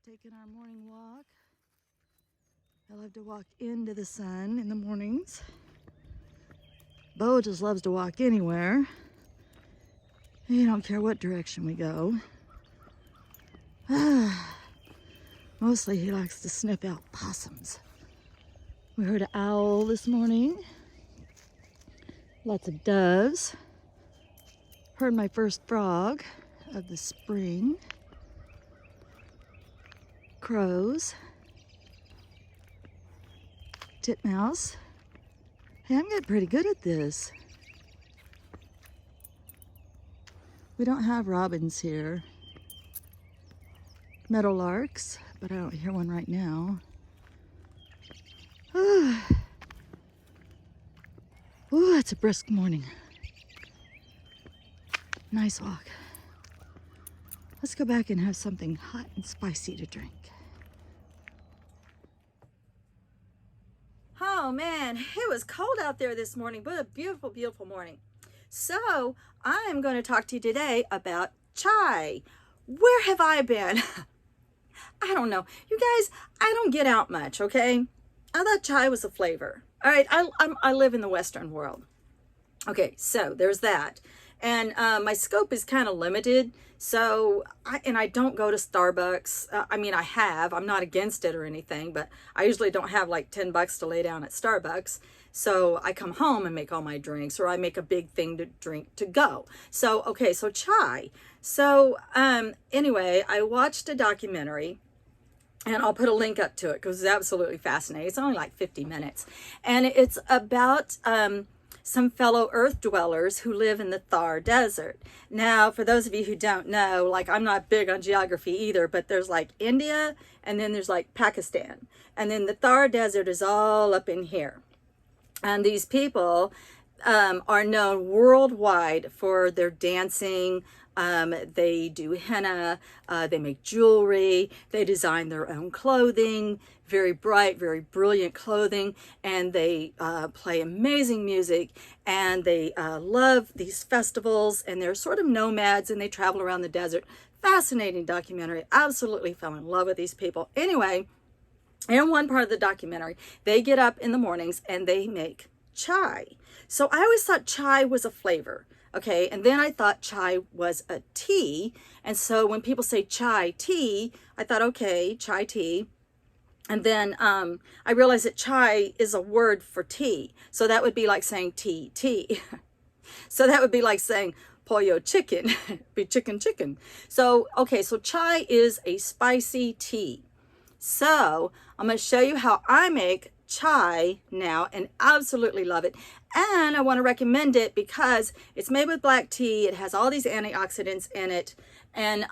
taking our morning walk. I love to walk into the sun in the mornings. Bo just loves to walk anywhere. He don't care what direction we go. Mostly he likes to sniff out possums. We heard an owl this morning. Lots of doves. Heard my first frog of the spring. Crows. Titmouse. Hey, I'm getting pretty good at this. We don't have robins here. Meadowlarks, but I don't hear one right now. Ooh, it's a brisk morning. Nice walk. Let's go back and have something hot and spicy to drink. Oh man, it was cold out there this morning, but a beautiful, beautiful morning. So I'm going to talk to you today about chai. Where have I been? I don't know. You guys, I don't get out much, okay? I thought chai was a flavor. All right, I live in the Western world. Okay, so there's that. And my scope is kind of limited. So, I don't go to Starbucks. I'm not against it or anything, but I usually don't have like $10 to lay down at Starbucks. So I come home and make all my drinks, or I make a big thing to drink to go. So, okay, so chai. So, anyway, I watched a documentary, and I'll put a link up to it because it's absolutely fascinating. It's only like 50 minutes. And it's about some fellow earth dwellers who live in the Thar Desert. Now, for those of you who don't know, like I'm not big on geography either, but there's like India, and then there's like Pakistan. And then the Thar Desert is all up in here. And these people are known worldwide for their dancing. They do henna, they make jewelry, they design their own clothing, very bright, very brilliant clothing, and they play amazing music, and they love these festivals, and they're sort of nomads, and they travel around the desert. Fascinating documentary. Absolutely fell in love with these people. Anyway, in one part of the documentary, they get up in the mornings and they make chai. So I always thought chai was a flavor. Okay, and then I thought chai was a tea. And so when people say chai tea, I thought, okay, chai tea. And then I realized that chai is a word for tea. So that would be like saying tea. So that would be like saying pollo chicken, be chicken. So, okay, so chai is a spicy tea. So I'm going to show you how I make chai now and absolutely love it. And I want to recommend it because it's made with black tea. It has all these antioxidants in it, and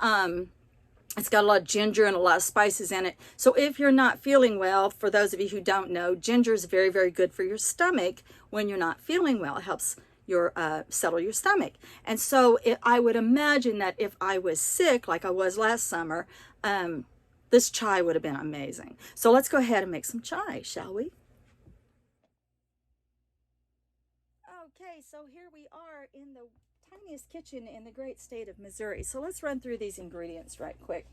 it's got a lot of ginger and a lot of spices in it. So if you're not feeling well, for those of you who don't know, ginger is very, very good for your stomach when you're not feeling well. It helps your settle your stomach. And so I would imagine that if I was sick like I was last summer, this chai would have been amazing. So let's go ahead and make some chai, shall we? Okay, so here we are in the tiniest kitchen in the great state of Missouri. So let's run through these ingredients right quick.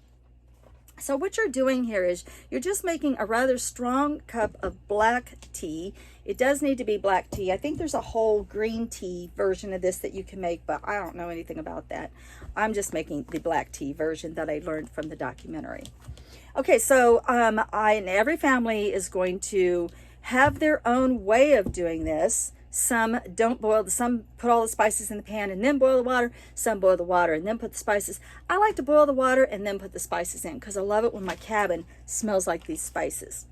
So what you're doing here is you're just making a rather strong cup of black tea. It does need to be black tea. I think there's a whole green tea version of this that you can make, but I don't know anything about that. I'm just making the black tea version that I learned from the documentary. Okay, so and every family is going to have their own way of doing this. Some don't boil, some put all the spices in the pan and then boil the water. Some boil the water and then put the spices. I like to boil the water and then put the spices in because I love it when my cabin smells like these spices.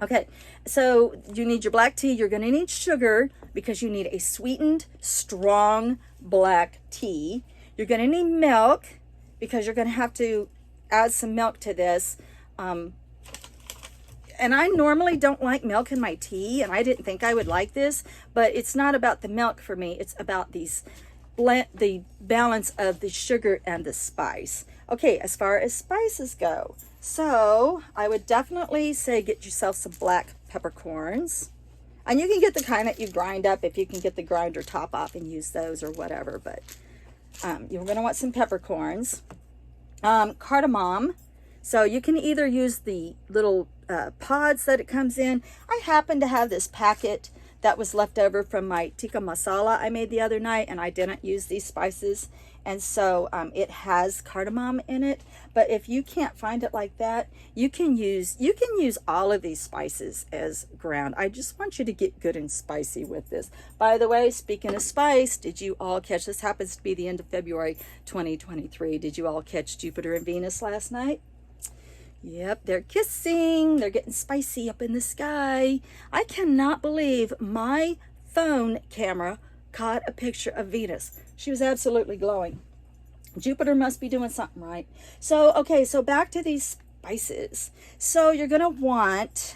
Okay, so you need your black tea. You're going to need sugar because you need a sweetened, strong black tea. You're going to need milk because you're going to have to add some milk to this. And I normally don't like milk in my tea, and I didn't think I would like this, but it's not about the milk for me. It's about the balance of the sugar and the spice. Okay, as far as spices go, so I would definitely say get yourself some black peppercorns. And you can get the kind that you grind up if you can get the grinder top off and use those or whatever, but you're going to want some peppercorns. Cardamom, So you can either use the little pods that it comes in. I happen to have this packet that was left over from my tikka masala I made the other night, and I didn't use these spices, and so it has cardamom in it. But if you can't find it like that, you can use all of these spices as ground. I just want you to get good and spicy with this. By the way, speaking of spice, did you all catch, this happens to be the end of February 2023, did you all catch Jupiter and Venus last night? Yep, they're kissing. They're getting spicy up in the sky. I cannot believe my phone camera caught a picture of Venus. She was absolutely glowing. Jupiter must be doing something right. So, okay, so back to these spices. So you're going to want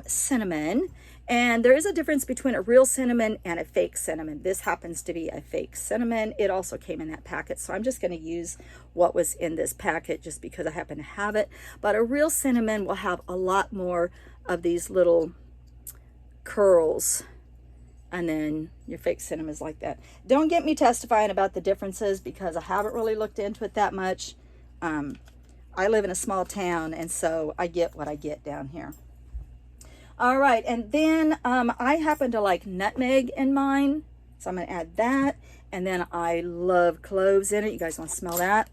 cinnamon. And there is a difference between a real cinnamon and a fake cinnamon. This happens to be a fake cinnamon. It also came in that packet. So I'm just going to use what was in this packet just because I happen to have it. But a real cinnamon will have a lot more of these little curls. And then your fake cinnamon is like that. Don't get me testifying about the differences because I haven't really looked into it that much. I live in a small town, and so I get what I get down here. All right, and then I happen to like nutmeg in mine, so I'm going to add that. And then I love cloves in it. You guys want to smell that?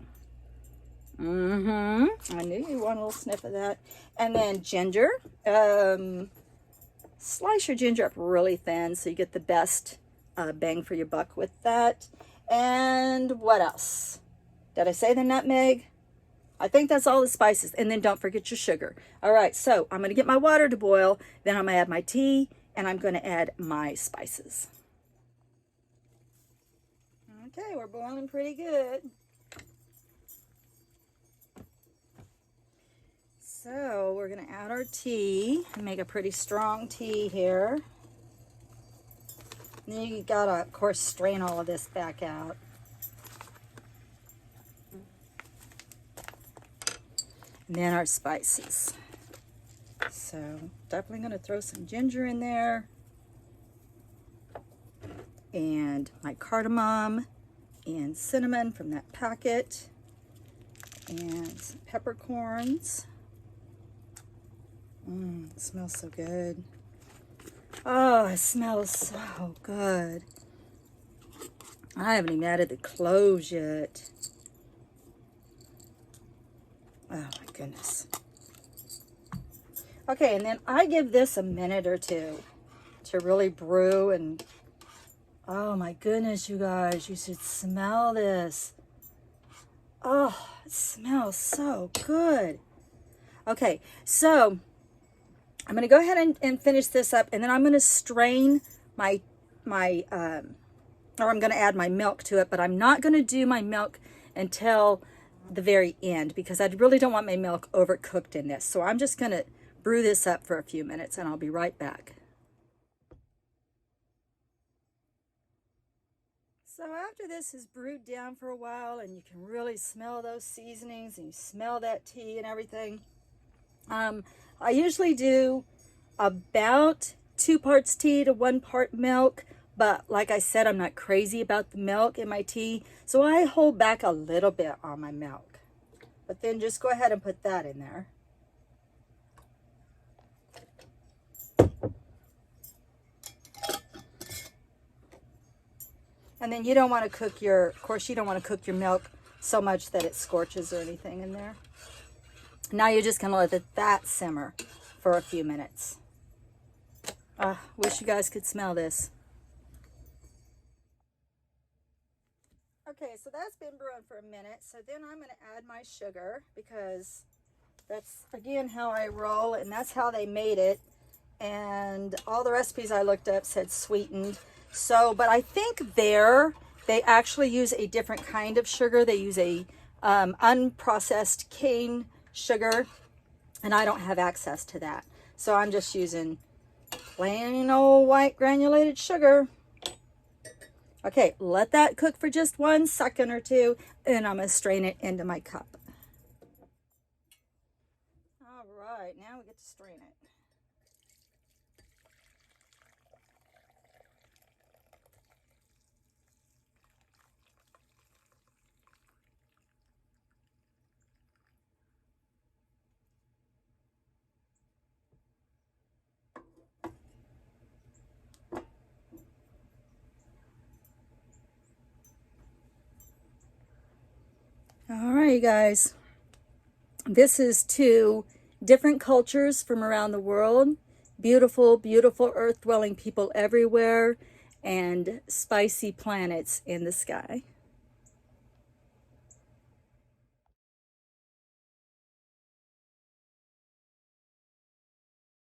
I knew you want a little sniff of that. And then ginger. Slice your ginger up really thin so you get the best bang for your buck with that. And what else? Did I say the nutmeg? I think that's all the spices. And then don't forget your sugar. All right, so I'm going to get my water to boil. Then I'm going to add my tea, and I'm going to add my spices. Okay, we're boiling pretty good. So we're going to add our tea and make a pretty strong tea here. And then you got to, of course, strain all of this back out. And then our spices. So definitely going to throw some ginger in there. And my cardamom and cinnamon from that packet. And some peppercorns. It smells so good. Oh, it smells so good. I haven't even added the cloves yet. Oh my goodness. Okay, and then I give this a minute or two to really brew, and oh my goodness, you guys, you should smell this. Oh, it smells so good. Okay, so I'm going to go ahead and finish this up, and then I'm going to strain or I'm going to add my milk to it, but I'm not going to do my milk until the very end because I really don't want my milk overcooked in this. So I'm just going to brew this up for a few minutes, and I'll be right back. So after this is brewed down for a while, and you can really smell those seasonings, and you smell that tea and everything, I usually do about 2 parts tea to 1 part milk, but like I said, I'm not crazy about the milk in my tea, so I hold back a little bit on my milk. But then just go ahead and put that in there. And then you don't want to cook your, of course, you don't want to cook your milk so much that it scorches or anything in there. Now you're just going to let that simmer for a few minutes. Wish you guys could smell this. Okay, so that's been brewing for a minute. So then I'm going to add my sugar because that's, again, how I roll, and that's how they made it. And all the recipes I looked up said sweetened. So, but I think they actually use a different kind of sugar. They use a unprocessed cane sugar, and I don't have access to that. So I'm just using plain old white granulated sugar. Okay, let that cook for just 1 second or two, and I'm going to strain it into my cup. All right, now we get to strain it. All right, guys. This is two different cultures from around the world. Beautiful, beautiful earth-dwelling people everywhere, and spicy planets in the sky.